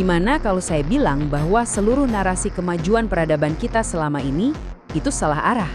Gimana kalau saya bilang bahwa seluruh narasi kemajuan peradaban kita selama ini itu salah arah?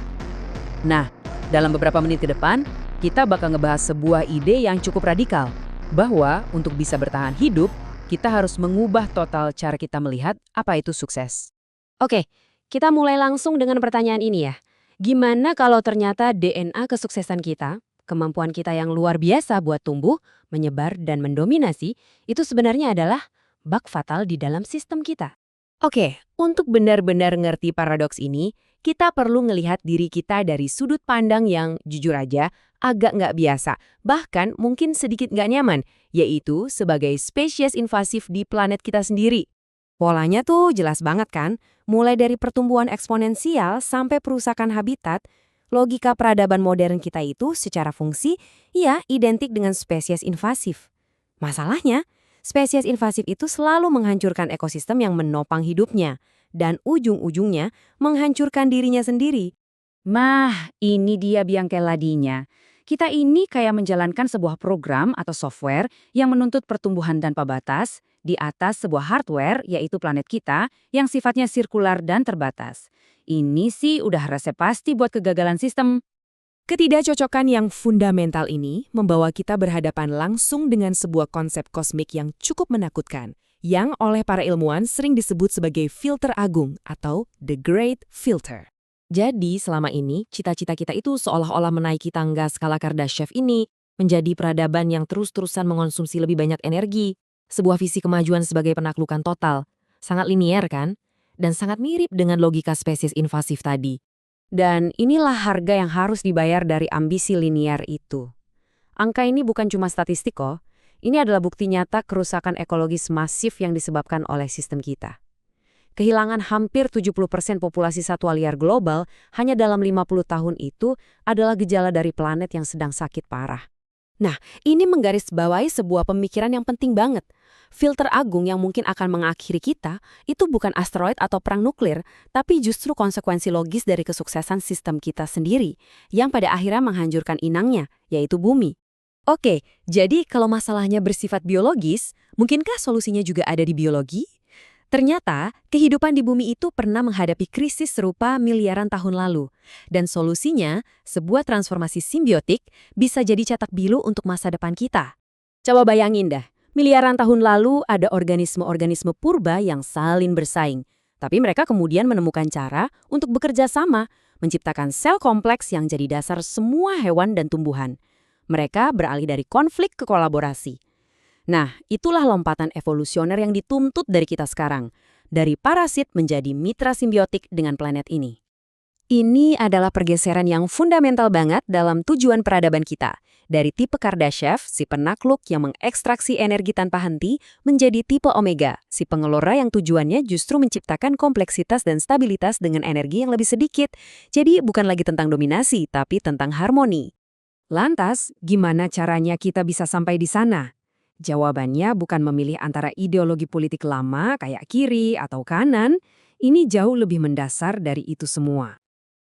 Nah, dalam beberapa menit ke depan, kita bakal ngebahas sebuah ide yang cukup radikal, bahwa untuk bisa bertahan hidup, kita harus mengubah total cara kita melihat apa itu sukses. Oke, kita mulai langsung dengan pertanyaan ini ya. Gimana kalau ternyata DNA kesuksesan kita, kemampuan kita yang luar biasa buat tumbuh, menyebar, dan mendominasi, itu sebenarnya adalah bug fatal di dalam sistem kita? Oke, untuk benar-benar ngerti paradoks ini, kita perlu ngelihat diri kita dari sudut pandang yang, jujur aja, agak nggak biasa, bahkan mungkin sedikit nggak nyaman, yaitu sebagai spesies invasif di planet kita sendiri. Polanya tuh jelas banget kan, mulai dari pertumbuhan eksponensial sampai perusakan habitat, logika peradaban modern kita itu secara fungsi, ya identik dengan spesies invasif. Masalahnya, spesies invasif itu selalu menghancurkan ekosistem yang menopang hidupnya, dan ujung-ujungnya menghancurkan dirinya sendiri. Mah, ini dia biangkai ladinya. Kita ini kayak menjalankan sebuah program atau software yang menuntut pertumbuhan tanpa batas di atas sebuah hardware, yaitu planet kita, yang sifatnya sirkular dan terbatas. Ini sih udah resep pasti buat kegagalan sistem. Ketidakcocokan yang fundamental ini membawa kita berhadapan langsung dengan sebuah konsep kosmik yang cukup menakutkan, yang oleh para ilmuwan sering disebut sebagai filter agung atau The Great Filter. Jadi selama ini, cita-cita kita itu seolah-olah menaiki tangga skala Kardashev ini, menjadi peradaban yang terus-terusan mengonsumsi lebih banyak energi, sebuah visi kemajuan sebagai penaklukan total. Sangat linier kan? Dan sangat mirip dengan logika spesies invasif tadi. Dan inilah harga yang harus dibayar dari ambisi linier itu. Angka ini bukan cuma statistik kok, ini adalah bukti nyata kerusakan ekologis masif yang disebabkan oleh sistem kita. Kehilangan hampir 70% populasi satwa liar global hanya dalam 50 tahun itu adalah gejala dari planet yang sedang sakit parah. Nah, ini menggarisbawahi sebuah pemikiran yang penting banget. Filter agung yang mungkin akan mengakhiri kita, itu bukan asteroid atau perang nuklir, tapi justru konsekuensi logis dari kesuksesan sistem kita sendiri, yang pada akhirnya menghancurkan inangnya, yaitu bumi. Oke, jadi kalau masalahnya bersifat biologis, mungkinkah solusinya juga ada di biologi? Ternyata, kehidupan di bumi itu pernah menghadapi krisis serupa miliaran tahun lalu. Dan solusinya, sebuah transformasi simbiotik bisa jadi cetak biru untuk masa depan kita. Coba bayangin dah, miliaran tahun lalu ada organisme-organisme purba yang saling bersaing. Tapi mereka kemudian menemukan cara untuk bekerja sama, menciptakan sel kompleks yang jadi dasar semua hewan dan tumbuhan. Mereka beralih dari konflik ke kolaborasi. Nah, itulah lompatan evolusioner yang dituntut dari kita sekarang. Dari parasit menjadi mitra simbiotik dengan planet ini. Ini adalah pergeseran yang fundamental banget dalam tujuan peradaban kita. Dari tipe Kardashev, si penakluk yang mengekstraksi energi tanpa henti, menjadi tipe Omega, si pengelora yang tujuannya justru menciptakan kompleksitas dan stabilitas dengan energi yang lebih sedikit. Jadi bukan lagi tentang dominasi, tapi tentang harmoni. Lantas, gimana caranya kita bisa sampai di sana? Jawabannya bukan memilih antara ideologi politik lama kayak kiri atau kanan, ini jauh lebih mendasar dari itu semua.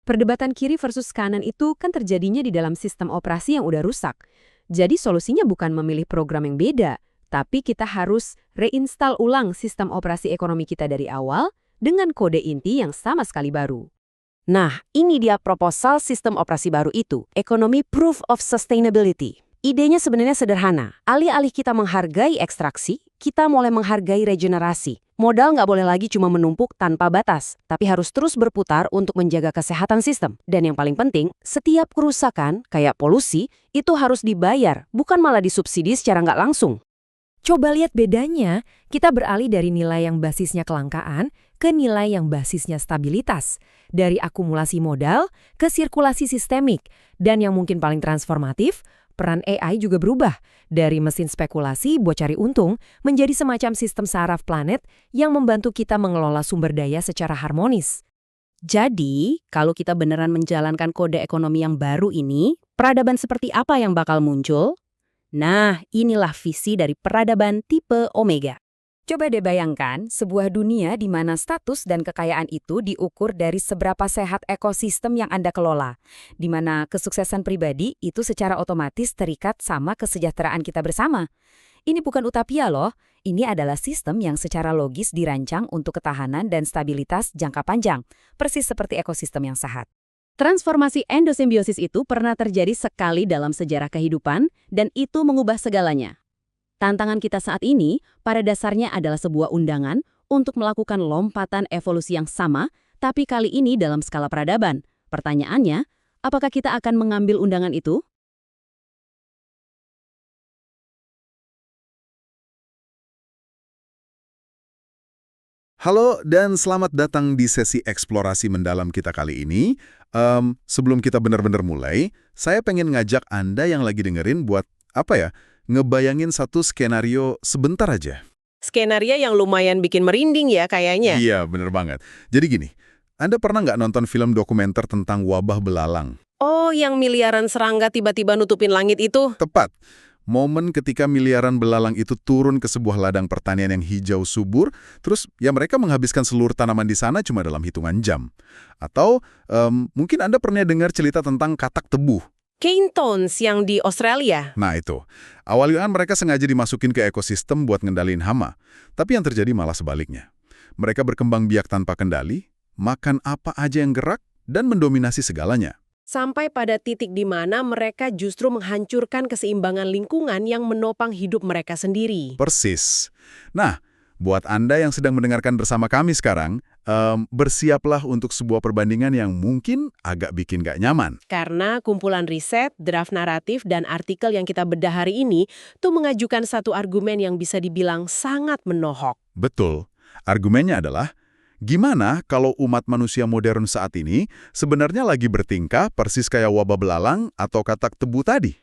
Perdebatan kiri versus kanan itu kan terjadinya di dalam sistem operasi yang udah rusak. Jadi solusinya bukan memilih program yang beda, tapi kita harus reinstal ulang sistem operasi ekonomi kita dari awal dengan kode inti yang sama sekali baru. Nah, ini dia proposal sistem operasi baru itu, Economy Proof of Sustainability. Idenya sebenarnya sederhana. Alih-alih kita menghargai ekstraksi, kita mulai menghargai regenerasi. Modal nggak boleh lagi cuma menumpuk tanpa batas, tapi harus terus berputar untuk menjaga kesehatan sistem. Dan yang paling penting, setiap kerusakan, kayak polusi, itu harus dibayar, bukan malah disubsidi secara nggak langsung. Coba lihat bedanya, kita beralih dari nilai yang basisnya kelangkaan ke nilai yang basisnya stabilitas. Dari akumulasi modal ke sirkulasi sistemik. Dan yang mungkin paling transformatif, peran AI juga berubah dari mesin spekulasi buat cari untung menjadi semacam sistem saraf planet yang membantu kita mengelola sumber daya secara harmonis. Jadi, kalau kita beneran menjalankan kode ekonomi yang baru ini, peradaban seperti apa yang bakal muncul? Nah, inilah visi dari peradaban tipe Omega. Coba deh bayangkan sebuah dunia di mana status dan kekayaan itu diukur dari seberapa sehat ekosistem yang Anda kelola, di mana kesuksesan pribadi itu secara otomatis terikat sama kesejahteraan kita bersama. Ini bukan utopia loh, ini adalah sistem yang secara logis dirancang untuk ketahanan dan stabilitas jangka panjang, persis seperti ekosistem yang sehat. Transformasi endosimbiosis itu pernah terjadi sekali dalam sejarah kehidupan, dan itu mengubah segalanya. Tantangan kita saat ini, pada dasarnya adalah sebuah undangan untuk melakukan lompatan evolusi yang sama, tapi kali ini dalam skala peradaban. Pertanyaannya, apakah kita akan mengambil undangan itu? Halo dan selamat datang di sesi eksplorasi mendalam kita kali ini. Sebelum kita benar-benar mulai, saya pengen ngajak Anda yang lagi dengerin buat, ngebayangin satu skenario sebentar aja. Skenario yang lumayan bikin merinding ya kayaknya. Iya, bener banget. Jadi gini, Anda pernah nggak nonton film dokumenter tentang wabah belalang? Oh, yang miliaran serangga tiba-tiba nutupin langit itu? Tepat. Momen ketika miliaran belalang itu turun ke sebuah ladang pertanian yang hijau subur, terus ya mereka menghabiskan seluruh tanaman di sana cuma dalam hitungan jam. Atau mungkin Anda pernah dengar cerita tentang katak tebu. Cane Toads yang di Australia. Nah itu, awalnya kan mereka sengaja dimasukin ke ekosistem buat ngendalin hama. Tapi yang terjadi malah sebaliknya. Mereka berkembang biak tanpa kendali, makan apa aja yang gerak, dan mendominasi segalanya. Sampai pada titik di mana mereka justru menghancurkan keseimbangan lingkungan yang menopang hidup mereka sendiri. Persis. Nah, buat Anda yang sedang mendengarkan bersama kami sekarang, bersiaplah untuk sebuah perbandingan yang mungkin agak bikin gak nyaman. Karena kumpulan riset, draft naratif, dan artikel yang kita bedah hari ini tuh mengajukan satu argumen yang bisa dibilang sangat menohok. Betul. Argumennya adalah, gimana kalau umat manusia modern saat ini sebenarnya lagi bertingkah persis kayak wabah belalang atau katak tebu tadi?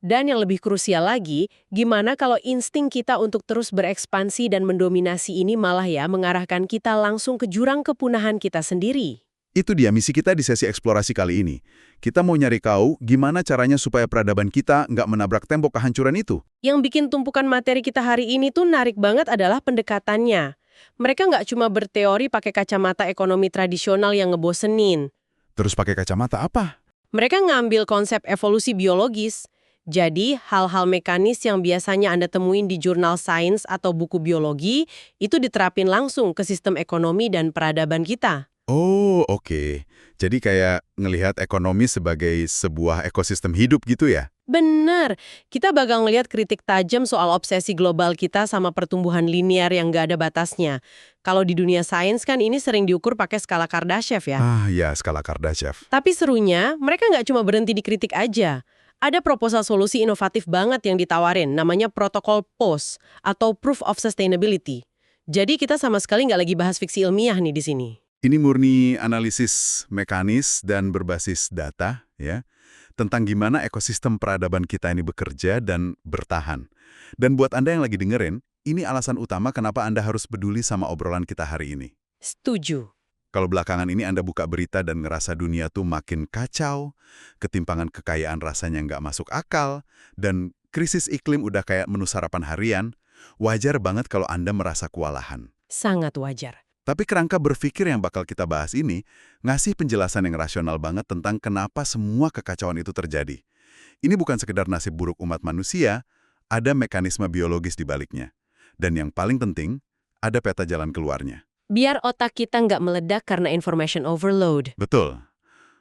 Dan yang lebih krusial lagi, gimana kalau insting kita untuk terus berekspansi dan mendominasi ini malah ya mengarahkan kita langsung ke jurang kepunahan kita sendiri? Itu dia misi kita di sesi eksplorasi kali ini. Kita mau nyari tahu gimana caranya supaya peradaban kita nggak menabrak tembok kehancuran itu. Yang bikin tumpukan materi kita hari ini tuh narik banget adalah pendekatannya. Mereka nggak cuma berteori pakai kacamata ekonomi tradisional yang ngebosenin. Terus pakai kacamata apa? Mereka ngambil konsep evolusi biologis. Jadi, hal-hal mekanis yang biasanya Anda temuin di jurnal sains atau buku biologi, itu diterapin langsung ke sistem ekonomi dan peradaban kita. Oh, oke. Jadi kayak ngelihat ekonomi sebagai sebuah ekosistem hidup gitu ya? Bener, kita bakal ngelihat kritik tajam soal obsesi global kita sama pertumbuhan linear yang nggak ada batasnya. Kalau di dunia sains kan ini sering diukur pakai skala Kardashev ya. Ah ya, skala Kardashev. Tapi serunya, mereka nggak cuma berhenti di kritik aja. Ada proposal solusi inovatif banget yang ditawarin, namanya protokol POS atau Proof of Sustainability. Jadi kita sama sekali nggak lagi bahas fiksi ilmiah nih di sini. Ini murni analisis mekanis dan berbasis data ya, tentang gimana ekosistem peradaban kita ini bekerja dan bertahan. Dan buat Anda yang lagi dengerin, ini alasan utama kenapa Anda harus peduli sama obrolan kita hari ini. Setuju. Kalau belakangan ini Anda buka berita dan ngerasa dunia tuh makin kacau, ketimpangan kekayaan rasanya nggak masuk akal, dan krisis iklim udah kayak menu sarapan harian, wajar banget kalau Anda merasa kewalahan. Sangat wajar. Tapi kerangka berpikir yang bakal kita bahas ini ngasih penjelasan yang rasional banget tentang kenapa semua kekacauan itu terjadi. Ini bukan sekedar nasib buruk umat manusia, ada mekanisme biologis di baliknya. Dan yang paling penting, ada peta jalan keluarnya. Biar otak kita nggak meledak karena information overload. Betul.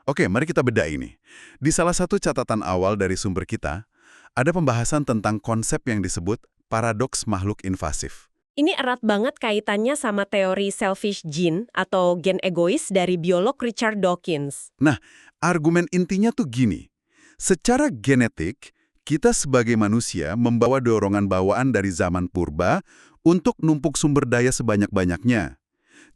Oke, mari kita bedah ini. Di salah satu catatan awal dari sumber kita, ada pembahasan tentang konsep yang disebut paradoks makhluk invasif. Ini erat banget kaitannya sama teori selfish gene atau gen egois dari biolog Richard Dawkins. Nah, argumen intinya tuh gini. Secara genetik, kita sebagai manusia membawa dorongan bawaan dari zaman purba untuk numpuk sumber daya sebanyak-banyaknya.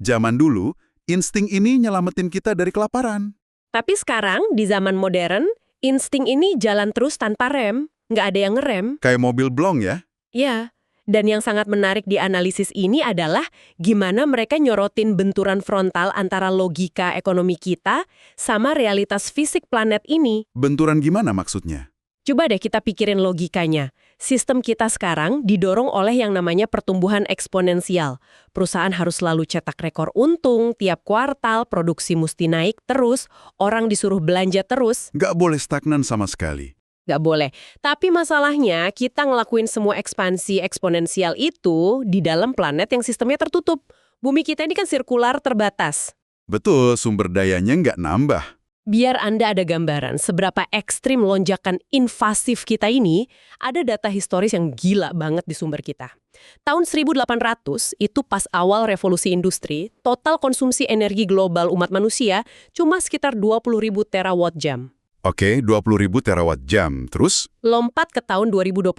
Zaman dulu, insting ini nyelamatin kita dari kelaparan. Tapi sekarang, di zaman modern, insting ini jalan terus tanpa rem. Nggak ada yang ngerem. Kayak mobil blong ya? Ya, dan yang sangat menarik di analisis ini adalah gimana mereka nyorotin benturan frontal antara logika ekonomi kita sama realitas fisik planet ini. Benturan gimana maksudnya? Coba deh kita pikirin logikanya. Sistem kita sekarang didorong oleh yang namanya pertumbuhan eksponensial. Perusahaan harus selalu cetak rekor untung, tiap kuartal produksi mesti naik terus, orang disuruh belanja terus. Nggak boleh stagnan sama sekali. Nggak boleh. Tapi masalahnya, kita ngelakuin semua ekspansi eksponensial itu di dalam planet yang sistemnya tertutup. Bumi kita ini kan sirkular terbatas. Betul, sumber dayanya nggak nambah. Biar Anda ada gambaran seberapa ekstrim lonjakan invasif kita ini, ada data historis yang gila banget di sumber kita. Tahun 1800, itu pas awal revolusi industri, total konsumsi energi global umat manusia cuma sekitar 20.000 terawatt jam. Oke, 20.000 terawatt jam. Terus? Lompat ke tahun 2024,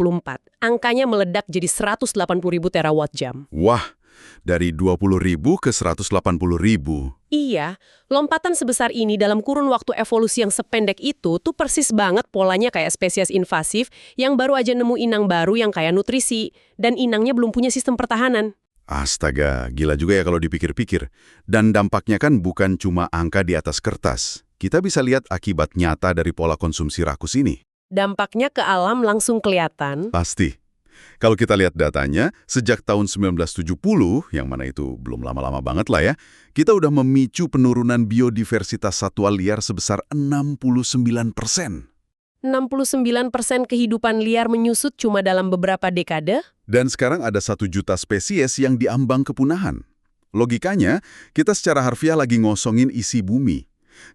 angkanya meledak jadi 180.000 terawatt jam. Wah, dari 20.000 ke 180.000. Iya, lompatan sebesar ini dalam kurun waktu evolusi yang sependek itu tuh persis banget polanya kayak spesies invasif yang baru aja nemu inang baru yang kaya nutrisi, dan inangnya belum punya sistem pertahanan. Astaga, gila juga ya kalau dipikir-pikir. Dan dampaknya kan bukan cuma angka di atas kertas. Kita bisa lihat akibat nyata dari pola konsumsi rakus ini. Dampaknya ke alam langsung kelihatan. Pasti. Kalau kita lihat datanya, sejak tahun 1970, yang mana itu belum lama-lama banget lah ya, kita udah memicu penurunan biodiversitas satwa liar sebesar 69%. 69% kehidupan liar menyusut cuma dalam beberapa dekade? Dan sekarang ada 1 juta spesies yang diambang kepunahan. Logikanya, kita secara harfiah lagi ngosongin isi bumi.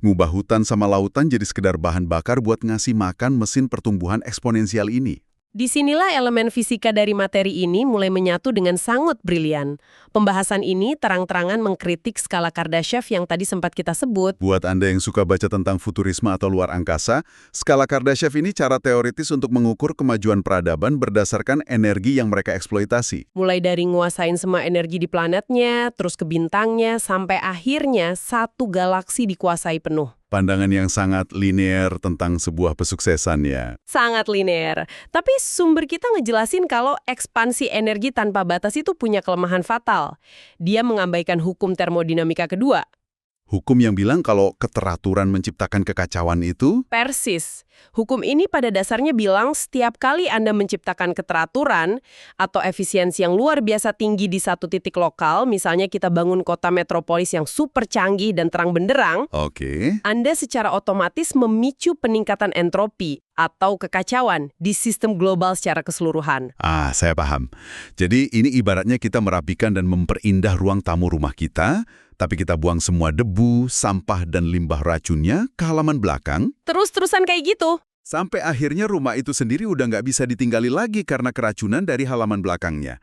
Ngubah hutan sama lautan jadi sekedar bahan bakar buat ngasih makan mesin pertumbuhan eksponensial ini. Disinilah elemen fisika dari materi ini mulai menyatu dengan sangat brilian. Pembahasan ini terang-terangan mengkritik skala Kardashev yang tadi sempat kita sebut. Buat Anda yang suka baca tentang futurisme atau luar angkasa, skala Kardashev ini cara teoritis untuk mengukur kemajuan peradaban berdasarkan energi yang mereka eksploitasi. Mulai dari nguasain semua energi di planetnya, terus ke bintangnya, sampai akhirnya satu galaksi dikuasai penuh. Pandangan yang sangat linear tentang sebuah kesuksesan ya. Sangat linear. Tapi sumber kita ngejelasin kalau ekspansi energi tanpa batas itu punya kelemahan fatal. Dia mengabaikan hukum termodinamika kedua. Hukum yang bilang kalau keteraturan menciptakan kekacauan itu? Persis. Hukum ini pada dasarnya bilang setiap kali Anda menciptakan keteraturan atau efisiensi yang luar biasa tinggi di satu titik lokal, misalnya kita bangun kota metropolis yang super canggih dan terang benderang, Oke. Anda secara otomatis memicu peningkatan entropi atau kekacauan di sistem global secara keseluruhan. Saya paham. Jadi ini ibaratnya kita merapikan dan memperindah ruang tamu rumah kita, tapi kita buang semua debu, sampah, dan limbah racunnya ke halaman belakang. Terus-terusan kayak gitu. Sampai akhirnya rumah itu sendiri udah nggak bisa ditinggali lagi karena keracunan dari halaman belakangnya.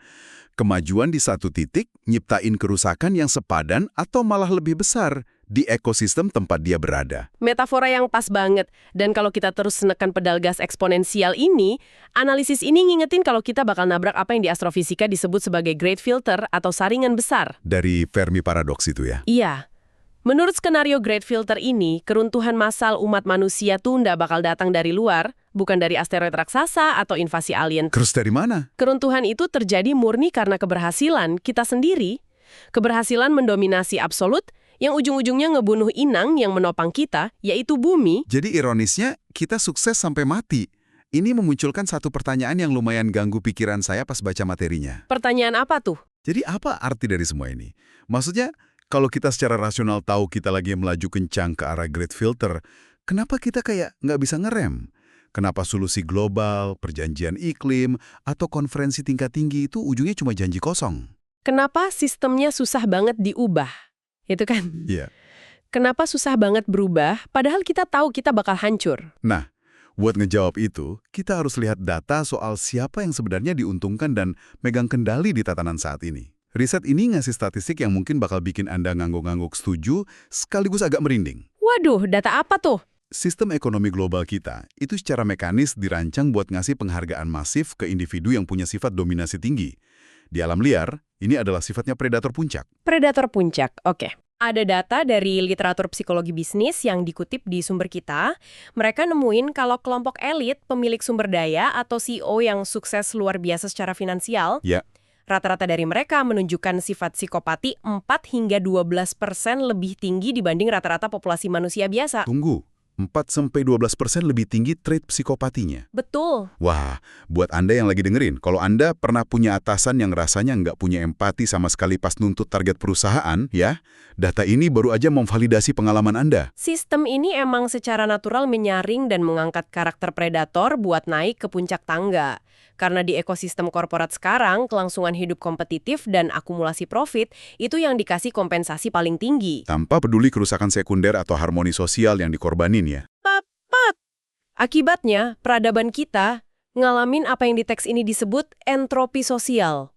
Kemajuan di satu titik nyiptain kerusakan yang sepadan atau malah lebih besar di ekosistem tempat dia berada. Metafora yang pas banget. Dan kalau kita terus menekan pedal gas eksponensial ini, analisis ini ngingetin kalau kita bakal nabrak apa yang di astrofisika disebut sebagai Great Filter atau saringan besar. Dari Fermi Paradox itu ya? Iya. Menurut skenario Great Filter ini, keruntuhan massal umat manusia tuh nggak bakal datang dari luar, bukan dari asteroid raksasa atau invasi alien. Terus dari mana? Keruntuhan itu terjadi murni karena keberhasilan kita sendiri. Keberhasilan mendominasi absolut yang ujung-ujungnya ngebunuh inang yang menopang kita, yaitu bumi. Jadi ironisnya, kita sukses sampai mati. Ini memunculkan satu pertanyaan yang lumayan ganggu pikiran saya pas baca materinya. Pertanyaan apa tuh? Jadi apa arti dari semua ini? Maksudnya, kalau kita secara rasional tahu kita lagi melaju kencang ke arah Great Filter, kenapa kita kayak nggak bisa ngerem? Kenapa solusi global, perjanjian iklim, atau konferensi tingkat tinggi itu ujungnya cuma janji kosong? Kenapa sistemnya susah banget diubah? Itu kan? Iya. Kenapa susah banget berubah, padahal kita tahu kita bakal hancur? Nah, buat ngejawab itu, kita harus lihat data soal siapa yang sebenarnya diuntungkan dan megang kendali di tatanan saat ini. Riset ini ngasih statistik yang mungkin bakal bikin Anda ngangguk-ngangguk setuju, sekaligus agak merinding. Waduh, data apa tuh? Sistem ekonomi global kita itu secara mekanis dirancang buat ngasih penghargaan masif ke individu yang punya sifat dominasi tinggi. Di alam liar, ini adalah sifatnya predator puncak. Predator puncak, oke. Ada data dari literatur psikologi bisnis yang dikutip di sumber kita. Mereka nemuin kalau kelompok elit, pemilik sumber daya, atau CEO yang sukses luar biasa secara finansial, Ya. rata-rata dari mereka menunjukkan sifat psikopati 4 hingga 12% lebih tinggi dibanding rata-rata populasi manusia biasa. Tunggu, 4-12% lebih tinggi trait psikopatinya. Betul. Wah, buat Anda yang lagi dengerin, kalau Anda pernah punya atasan yang rasanya nggak punya empati sama sekali pas nuntut target perusahaan, ya, data ini baru aja memvalidasi pengalaman Anda. Sistem ini emang secara natural menyaring dan mengangkat karakter predator buat naik ke puncak tangga. Karena di ekosistem korporat sekarang, kelangsungan hidup kompetitif dan akumulasi profit itu yang dikasih kompensasi paling tinggi. Tanpa peduli kerusakan sekunder atau harmoni sosial yang dikorbanin ya. Tepat. Akibatnya, peradaban kita ngalamin apa yang di teks ini disebut entropi sosial.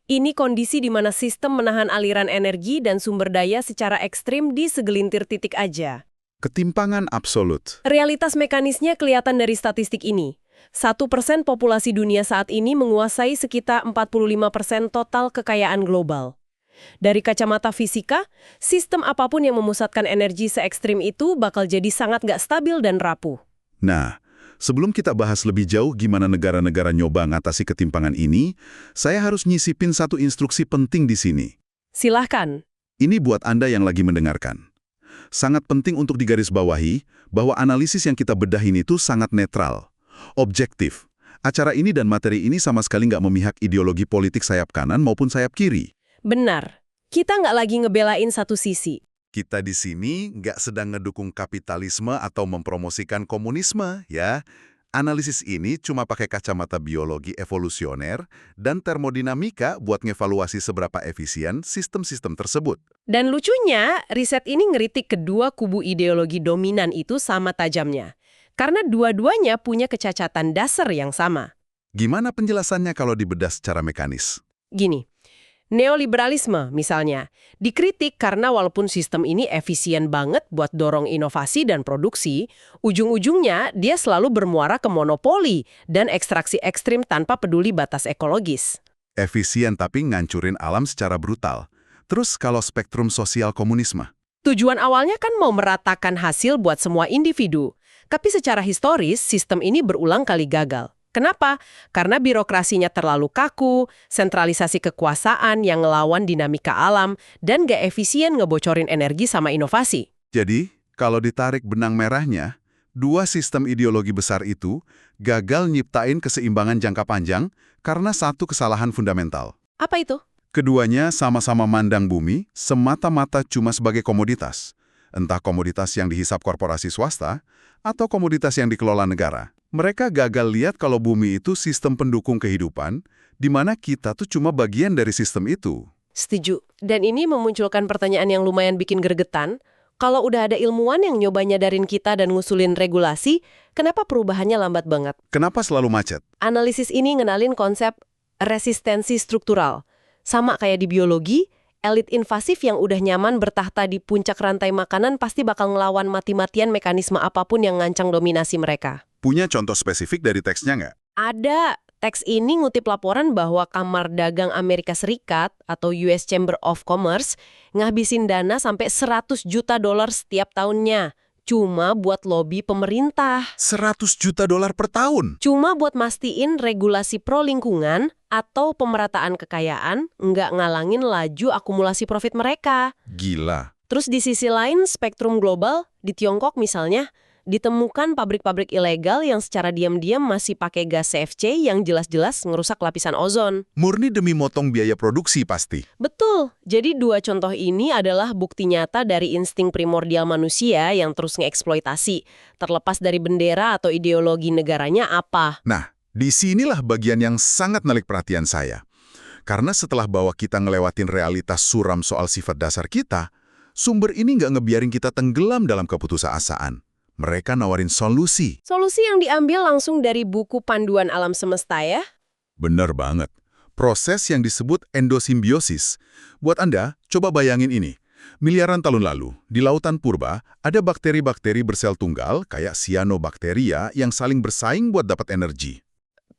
Ini kondisi di mana sistem menahan aliran energi dan sumber daya secara ekstrim di segelintir titik aja. Ketimpangan absolut. Realitas mekanisnya kelihatan dari statistik ini. 1% populasi dunia saat ini menguasai sekitar 45% total kekayaan global. Dari kacamata fisika, sistem apapun yang memusatkan energi se-ekstrim itu bakal jadi sangat nggak stabil dan rapuh. Nah, sebelum kita bahas lebih jauh gimana negara-negara nyoba ngatasi ketimpangan ini, saya harus nyisipin satu instruksi penting di sini. Silahkan. Ini buat Anda yang lagi mendengarkan. Sangat penting untuk digarisbawahi bahwa analisis yang kita bedah ini tuh sangat netral, objektif. Acara ini dan materi ini sama sekali nggak memihak ideologi politik sayap kanan maupun sayap kiri. Benar. Kita nggak lagi ngebelain satu sisi. Kita di sini nggak sedang ngedukung kapitalisme atau mempromosikan komunisme, ya. Analisis ini cuma pakai kacamata biologi evolusioner dan termodinamika buat ngevaluasi seberapa efisien sistem-sistem tersebut. Dan lucunya, riset ini ngeritik kedua kubu ideologi dominan itu sama tajamnya. Karena dua-duanya punya kecacatan dasar yang sama. Gimana penjelasannya kalau dibedah secara mekanis? Gini, neoliberalisme misalnya, dikritik karena walaupun sistem ini efisien banget buat dorong inovasi dan produksi, ujung-ujungnya dia selalu bermuara ke monopoli dan ekstraksi ekstrim tanpa peduli batas ekologis. Efisien tapi ngancurin alam secara brutal. Terus kalau spektrum sosial komunisme? Tujuan awalnya kan mau meratakan hasil buat semua individu. Tapi secara historis, sistem ini berulang kali gagal. Kenapa? Karena birokrasinya terlalu kaku, sentralisasi kekuasaan yang ngelawan dinamika alam, dan gak efisien ngebocorin energi sama inovasi. Jadi, kalau ditarik benang merahnya, dua sistem ideologi besar itu gagal nyiptain keseimbangan jangka panjang karena satu kesalahan fundamental. Apa itu? Keduanya sama-sama mandang bumi semata-mata cuma sebagai komoditas. Entah komoditas yang dihisap korporasi swasta, atau komoditas yang dikelola negara. Mereka gagal lihat kalau bumi itu sistem pendukung kehidupan, di mana kita tuh cuma bagian dari sistem itu. Setuju. Dan ini memunculkan pertanyaan yang lumayan bikin gregetan. Kalau udah ada ilmuwan yang nyoba nyadarin kita dan ngusulin regulasi, kenapa perubahannya lambat banget? Kenapa selalu macet? Analisis ini ngenalin konsep resistensi struktural. Sama kayak di biologi, elit invasif yang udah nyaman bertahta di puncak rantai makanan pasti bakal ngelawan mati-matian mekanisme apapun yang ngancang dominasi mereka. Punya contoh spesifik dari teksnya nggak? Ada. Teks ini ngutip laporan bahwa Kamar Dagang Amerika Serikat atau US Chamber of Commerce ngabisin dana sampai $100 juta setiap tahunnya. Cuma buat lobi pemerintah. $100 juta per tahun? Cuma buat mastiin regulasi pro lingkungan atau pemerataan kekayaan nggak ngalangin laju akumulasi profit mereka. Gila. Terus di sisi lain, spektrum global, di Tiongkok misalnya, ditemukan pabrik-pabrik ilegal yang secara diam-diam masih pakai gas CFC yang jelas-jelas ngerusak lapisan ozon. Murni demi motong biaya produksi pasti. Betul. Jadi dua contoh ini adalah bukti nyata dari insting primordial manusia yang terus ngeeksploitasi, terlepas dari bendera atau ideologi negaranya apa. Nah, disinilah bagian yang sangat menarik perhatian saya. Karena setelah bahwa kita ngelewatin realitas suram soal sifat dasar kita, sumber ini nggak ngebiarin kita tenggelam dalam keputusasaan. Mereka nawarin solusi. Solusi yang diambil langsung dari buku Panduan Alam Semesta ya? Bener banget. Proses yang disebut endosimbiosis. Buat Anda, coba bayangin ini. Miliaran tahun lalu, di lautan purba, ada bakteri-bakteri bersel tunggal kayak cyanobacteria yang saling bersaing buat dapat energi.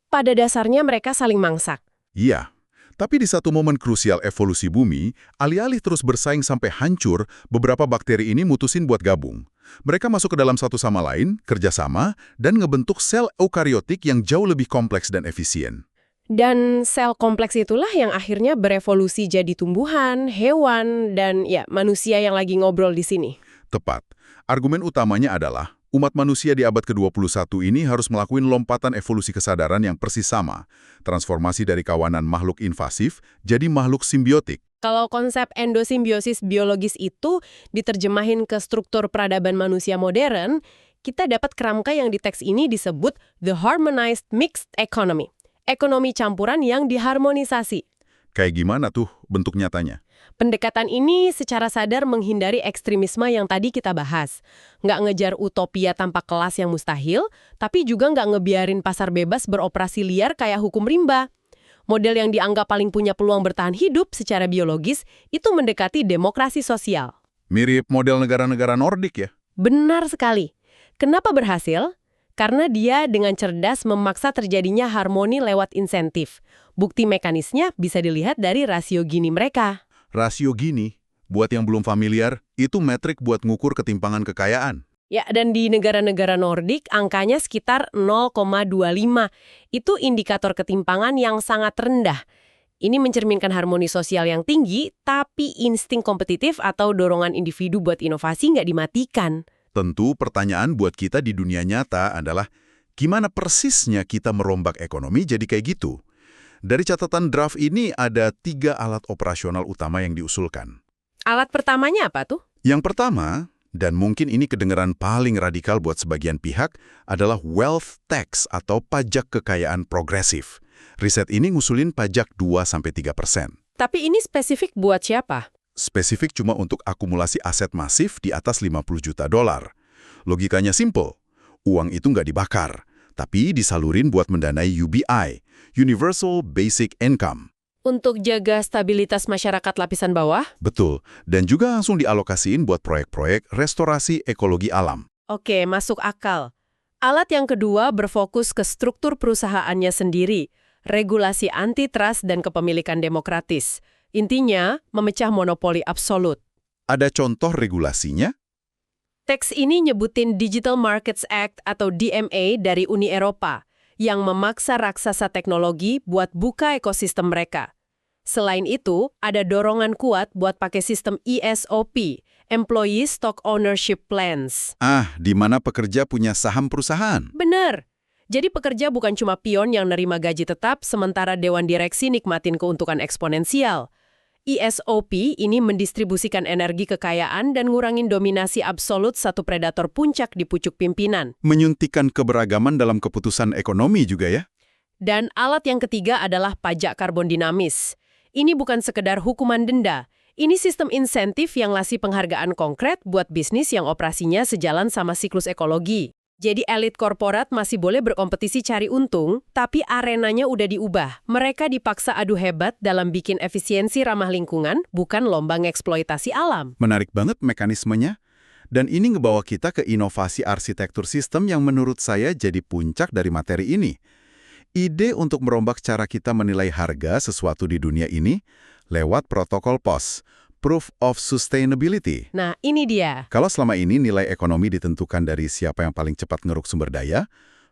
Pada dasarnya mereka saling mangsak. Iya. Tapi di satu momen krusial evolusi bumi, alih-alih terus bersaing sampai hancur, beberapa bakteri ini mutusin buat gabung. Mereka masuk ke dalam satu sama lain, kerjasama, dan ngebentuk sel eukariotik yang jauh lebih kompleks dan efisien. Dan sel kompleks itulah yang akhirnya berevolusi jadi tumbuhan, hewan, dan ya manusia yang lagi ngobrol di sini. Tepat. Argumen utamanya adalah Umat manusia di abad ke-21 ini harus melakukan lompatan evolusi kesadaran yang persis sama. Transformasi dari kawanan makhluk invasif jadi makhluk simbiotik. Kalau konsep endosimbiosis biologis itu diterjemahin ke struktur peradaban manusia modern, kita dapat kerangka yang di teks ini disebut the harmonized mixed economy. Ekonomi campuran yang diharmonisasi. Kayak gimana tuh bentuk nyatanya? Pendekatan ini secara sadar menghindari ekstremisme yang tadi kita bahas. Nggak ngejar utopia tanpa kelas yang mustahil, tapi juga nggak ngebiarin pasar bebas beroperasi liar kayak hukum rimba. Model yang dianggap paling punya peluang bertahan hidup secara biologis itu mendekati demokrasi sosial. Mirip model negara-negara Nordik ya? Benar sekali. Kenapa berhasil? Karena dia dengan cerdas memaksa terjadinya harmoni lewat insentif. Bukti mekanisnya bisa dilihat dari rasio Gini mereka. Rasio Gini, buat yang belum familiar, itu metrik buat ngukur ketimpangan kekayaan. Ya, dan di negara-negara Nordik angkanya sekitar 0,25. Itu indikator ketimpangan yang sangat rendah. Ini mencerminkan harmoni sosial yang tinggi, tapi insting kompetitif atau dorongan individu buat inovasi nggak dimatikan. Tentu pertanyaan buat kita di dunia nyata adalah, gimana persisnya kita merombak ekonomi jadi kayak gitu? Dari catatan draft ini ada 3 alat operasional utama yang diusulkan. Alat pertamanya apa tuh? Yang pertama, dan mungkin ini kedengaran paling radikal buat sebagian pihak, adalah wealth tax atau pajak kekayaan progresif. Riset ini ngusulin pajak 2-3%. Tapi ini spesifik buat siapa? Spesifik cuma untuk akumulasi aset masif di atas 50 juta dolar. Logikanya simple, uang itu nggak dibakar, tapi disalurin buat mendanai UBI, Universal Basic Income. Untuk jaga stabilitas masyarakat lapisan bawah? Betul, dan juga langsung dialokasiin buat proyek-proyek restorasi ekologi alam. Oke, masuk akal. Alat yang kedua berfokus ke struktur perusahaannya sendiri, regulasi antitrust dan kepemilikan demokratis. Intinya, memecah monopoli absolut. Ada contoh regulasinya? Teks ini nyebutin Digital Markets Act atau DMA dari Uni Eropa, yang memaksa raksasa teknologi buat buka ekosistem mereka. Selain itu, ada dorongan kuat buat pakai sistem ESOP, Employee Stock Ownership Plans. Di mana pekerja punya saham perusahaan. Bener. Jadi pekerja bukan cuma pion yang nerima gaji tetap, sementara dewan direksi nikmatin keuntungan eksponensial. ESOP ini mendistribusikan energi kekayaan dan ngurangin dominasi absolut satu predator puncak di pucuk pimpinan. Menyuntikkan keberagaman dalam keputusan ekonomi juga ya? Dan alat yang ketiga adalah pajak karbon dinamis. Ini bukan sekedar hukuman denda. Ini sistem insentif yang ngasih penghargaan konkret buat bisnis yang operasinya sejalan sama siklus ekologi. Jadi elit korporat masih boleh berkompetisi cari untung, tapi arenanya udah diubah. Mereka dipaksa adu hebat dalam bikin efisiensi ramah lingkungan, bukan lomba ngeksploitasi alam. Menarik banget mekanismenya. Dan ini ngebawa kita ke inovasi arsitektur sistem yang menurut saya jadi puncak dari materi ini. Ide untuk merombak cara kita menilai harga sesuatu di dunia ini lewat protokol POS, Proof of Sustainability. Nah, ini dia. Kalau selama ini nilai ekonomi ditentukan dari siapa yang paling cepat ngeruk sumber daya,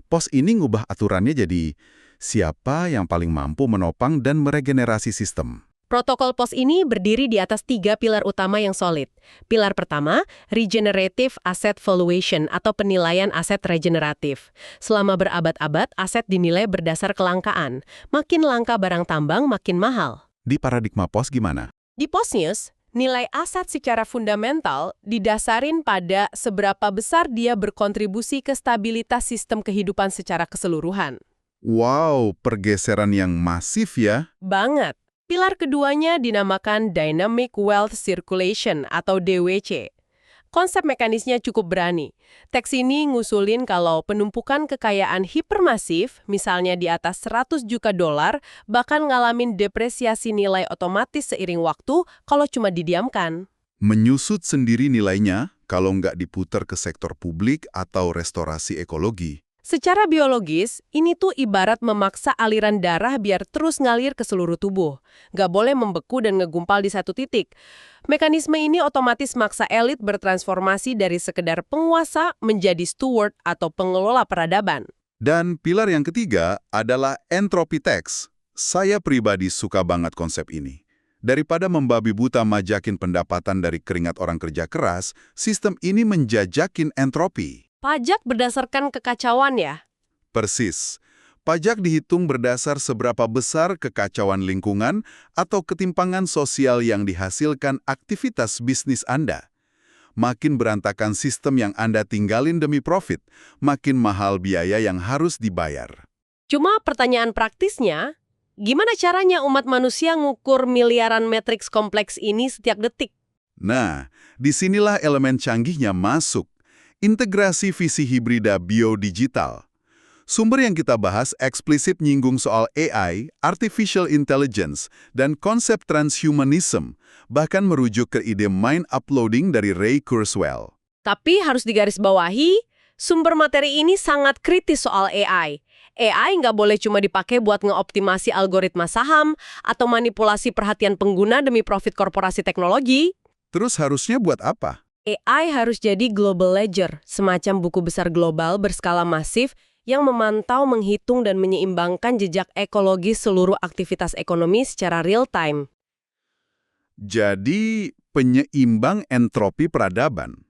POS ini ngubah aturannya jadi siapa yang paling mampu menopang dan meregenerasi sistem. Protokol POS ini berdiri di atas 3 pilar utama yang solid. Pilar pertama, Regenerative Asset Valuation atau penilaian aset regeneratif. Selama berabad-abad, aset dinilai berdasar kelangkaan. Makin langka barang tambang, makin mahal. Di paradigma POS gimana? Di POS News, nilai aset secara fundamental didasarin pada seberapa besar dia berkontribusi ke stabilitas sistem kehidupan secara keseluruhan. Wow, pergeseran yang masif ya. Banget. Pilar keduanya dinamakan Dynamic Wealth Circulation atau DWC. Konsep mekanisnya cukup berani. Teks ini ngusulin kalau penumpukan kekayaan hipermasif, misalnya di atas 100 juta dolar, bahkan ngalamin depresiasi nilai otomatis seiring waktu kalau cuma didiamkan. Menyusut sendiri nilainya kalau nggak diputar ke sektor publik atau restorasi ekologi. Secara biologis, ini tuh ibarat memaksa aliran darah biar terus ngalir ke seluruh tubuh. Nggak boleh membeku dan ngegumpal di satu titik. Mekanisme ini otomatis maksa elit bertransformasi dari sekedar penguasa menjadi steward atau pengelola peradaban. Dan pilar yang ketiga adalah entropy tax. Saya pribadi suka banget konsep ini. Daripada membabi buta majakin pendapatan dari keringat orang kerja keras, sistem ini menjajakin entropi. Pajak berdasarkan kekacauan ya? Persis. Pajak dihitung berdasar seberapa besar kekacauan lingkungan atau ketimpangan sosial yang dihasilkan aktivitas bisnis Anda. Makin berantakan sistem yang Anda tinggalin demi profit, makin mahal biaya yang harus dibayar. Cuma pertanyaan praktisnya, gimana caranya umat manusia ngukur miliaran matriks kompleks ini setiap detik? Nah, disinilah elemen canggihnya masuk. Integrasi visi hibrida biodigital. Sumber yang kita bahas eksplisit nyinggung soal AI, artificial intelligence, dan konsep transhumanism, bahkan merujuk ke ide mind uploading dari Ray Kurzweil. Tapi harus digarisbawahi, sumber materi ini sangat kritis soal AI. AI nggak boleh cuma dipakai buat ngeoptimasi algoritma saham atau manipulasi perhatian pengguna demi profit korporasi teknologi. Terus harusnya buat apa? AI harus jadi global ledger, semacam buku besar global berskala masif yang memantau, menghitung, dan menyeimbangkan jejak ekologis seluruh aktivitas ekonomi secara real-time. Jadi, penyeimbang entropi peradaban.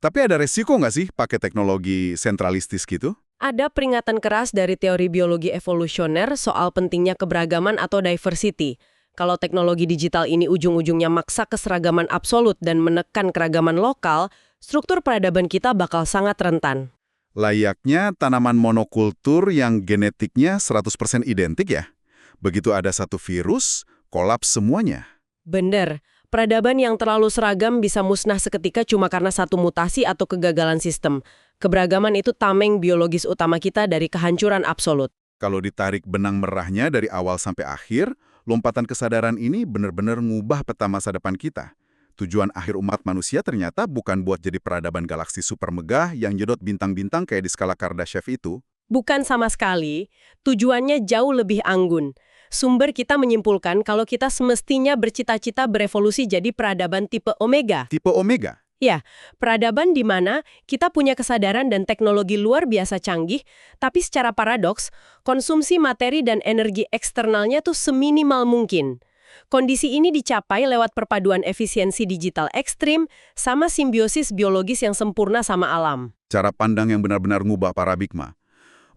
Tapi ada resiko nggak sih pakai teknologi sentralistis gitu? Ada peringatan keras dari teori biologi evolusioner soal pentingnya keberagaman atau diversity. Kalau teknologi digital ini ujung-ujungnya maksa keseragaman absolut dan menekan keragaman lokal, struktur peradaban kita bakal sangat rentan. Layaknya tanaman monokultur yang genetiknya 100% identik ya? Begitu ada satu virus, kolaps semuanya. Bener, peradaban yang terlalu seragam bisa musnah seketika cuma karena satu mutasi atau kegagalan sistem. Keberagaman itu tameng biologis utama kita dari kehancuran absolut. Kalau ditarik benang merahnya dari awal sampai akhir, lompatan kesadaran ini benar-benar ngubah peta masa depan kita. Tujuan akhir umat manusia ternyata bukan buat jadi peradaban galaksi super megah yang jedot bintang-bintang kayak di skala Kardashev itu. Bukan sama sekali, tujuannya jauh lebih anggun. Sumber kita menyimpulkan kalau kita semestinya bercita-cita berevolusi jadi peradaban tipe Omega. Tipe Omega? Ya, peradaban di mana kita punya kesadaran dan teknologi luar biasa canggih, tapi secara paradoks, konsumsi materi dan energi eksternalnya tuh seminimal mungkin. Kondisi ini dicapai lewat perpaduan efisiensi digital ekstrim sama simbiosis biologis yang sempurna sama alam. Cara pandang yang benar-benar ngubah paradigma.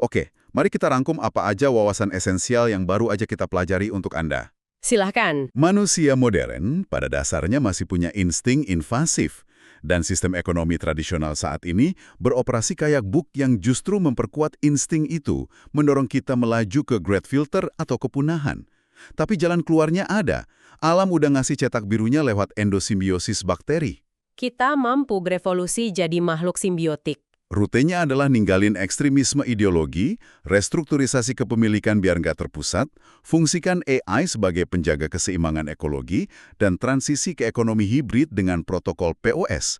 Oke, mari kita rangkum apa aja wawasan esensial yang baru aja kita pelajari untuk Anda. Silahkan. Manusia modern pada dasarnya masih punya insting invasif. Dan sistem ekonomi tradisional saat ini beroperasi kayak buk yang justru memperkuat insting itu, mendorong kita melaju ke great filter atau kepunahan. Tapi jalan keluarnya ada. Alam udah ngasih cetak birunya lewat endosimbiosis bakteri. Kita mampu berevolusi jadi makhluk simbiotik. Rutenya adalah ninggalin ekstremisme ideologi, restrukturisasi kepemilikan biar nggak terpusat, fungsikan AI sebagai penjaga keseimbangan ekologi, dan transisi ke ekonomi hibrid dengan protokol POS.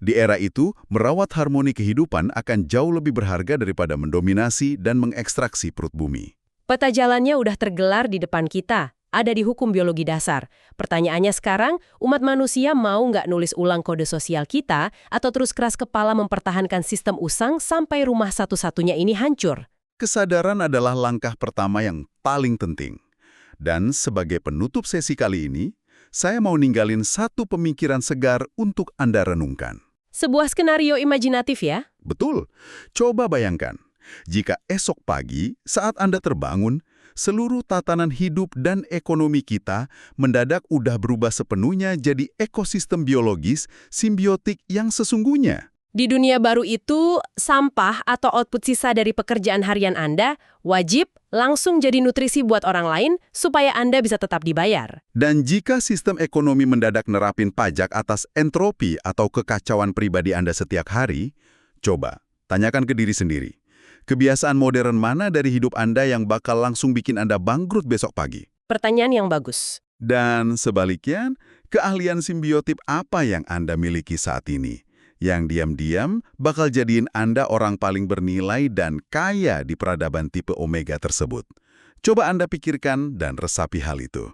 Di era itu, merawat harmoni kehidupan akan jauh lebih berharga daripada mendominasi dan mengekstraksi perut bumi. Peta jalannya udah tergelar di depan kita, ada di hukum biologi dasar. Pertanyaannya sekarang, umat manusia mau nggak nulis ulang kode sosial kita atau terus keras kepala mempertahankan sistem usang sampai rumah satu-satunya ini hancur? Kesadaran adalah langkah pertama yang paling penting. Dan sebagai penutup sesi kali ini, saya mau ninggalin satu pemikiran segar untuk Anda renungkan. Sebuah skenario imajinatif ya? Betul. Coba bayangkan. Jika esok pagi, saat Anda terbangun, seluruh tatanan hidup dan ekonomi kita mendadak udah berubah sepenuhnya jadi ekosistem biologis simbiotik yang sesungguhnya. Di dunia baru itu, sampah atau output sisa dari pekerjaan harian Anda wajib langsung jadi nutrisi buat orang lain supaya Anda bisa tetap dibayar. Dan jika sistem ekonomi mendadak nerapin pajak atas entropi atau kekacauan pribadi Anda setiap hari, coba tanyakan ke diri sendiri. Kebiasaan modern mana dari hidup Anda yang bakal langsung bikin Anda bangkrut besok pagi? Pertanyaan yang bagus. Dan sebaliknya, keahlian simbiotik apa yang Anda miliki saat ini? Yang diam-diam bakal jadiin Anda orang paling bernilai dan kaya di peradaban tipe Omega tersebut. Coba Anda pikirkan dan resapi hal itu.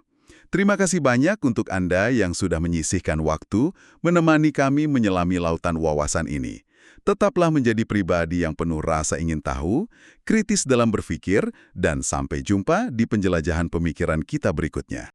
Terima kasih banyak untuk Anda yang sudah menyisihkan waktu menemani kami menyelami lautan wawasan ini. Tetaplah menjadi pribadi yang penuh rasa ingin tahu, kritis dalam berpikir, dan sampai jumpa di penjelajahan pemikiran kita berikutnya.